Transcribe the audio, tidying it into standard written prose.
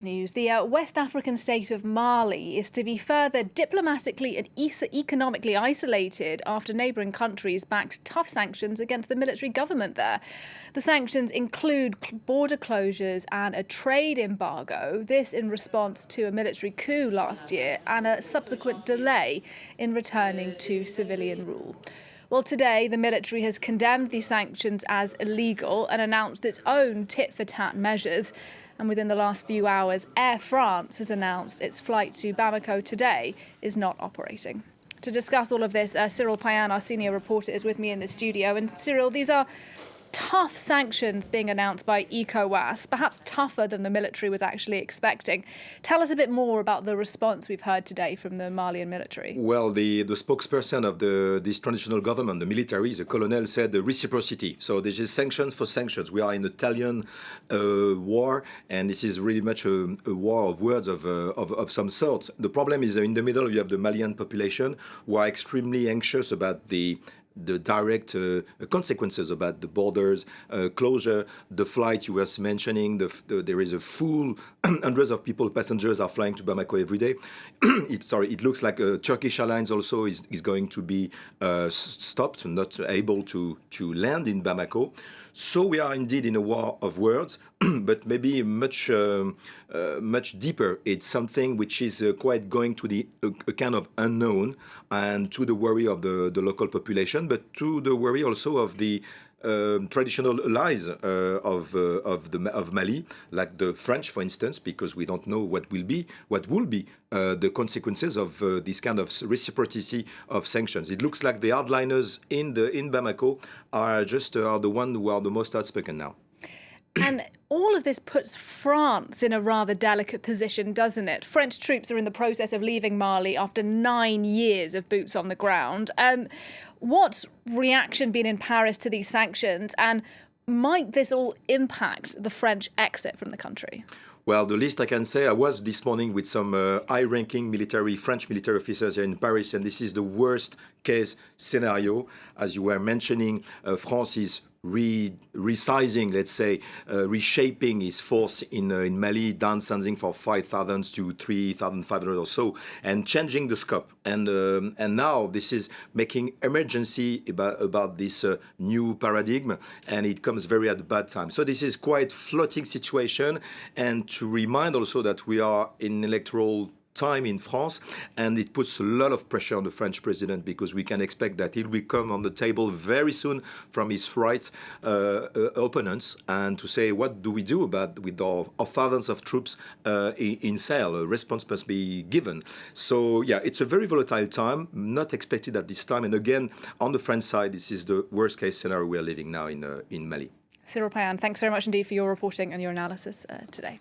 News. The West African state of Mali is to be further diplomatically and economically isolated after neighbouring countries backed tough sanctions against the military government there. The sanctions include border closures and a trade embargo, this in response to a military coup last year and a subsequent delay in returning to civilian rule. Well, today, the military has condemned these sanctions as illegal and announced its own tit-for-tat measures. And within the last few hours, Air France has announced its flight to Bamako today is not operating. To discuss all of this, Cyril Payen, our senior reporter, is with me in the studio. And Cyril, these are tough sanctions being announced by ECOWAS, perhaps tougher than the military was actually expecting. Tell us a bit more about the response we've heard today from the Malian military. Well, the spokesperson of this transitional government, the military, the colonel, said the reciprocity. So this is sanctions for sanctions. We are in Italian war, and this is really much a war of words of some sort. The problem is in the middle you have the Malian population who are extremely anxious about the direct consequences about the borders closure, the flight you were mentioning. There is a full hundreds of people, passengers are flying to Bamako every day. It looks like Turkish Airlines also is going to be stopped, not able to land in Bamako. So we are indeed in a war of words, but maybe much deeper. It's something which is quite going to a kind of unknown, and to the worry of the local population, but to the worry also of the traditional allies of Mali, like the French, for instance, because we don't know what will be the consequences of this kind of reciprocity of sanctions. It looks like the hardliners in Bamako are the ones who are the most outspoken now. And all of this puts France in a rather delicate position, doesn't it? French troops are in the process of leaving Mali after 9 years of boots on the ground. What's reaction been in Paris to these sanctions, and might this all impact the French exit from the country? Well, the least I can say, I was this morning with some high-ranking French military officers here in Paris, and this is the worst case scenario. As you were mentioning, France is resizing, let's say, reshaping its force in Mali, downsizing for 5,000 to 3,500 or so, and changing the scope. And now this is making emergency about this new paradigm, and it comes very at a bad time. So this is quite floating situation, and to remind also that we are in electoral time in France, and it puts a lot of pressure on the French president, because we can expect that he will come on the table very soon from his right opponents, and to say what do we do with our thousands of troops in Sahel. A response must be given. So yeah, it's a very volatile time, not expected at this time. And again, on the French side, this is the worst case scenario we are living now in Mali. Cyril Payen, thanks very much indeed for your reporting and your analysis today.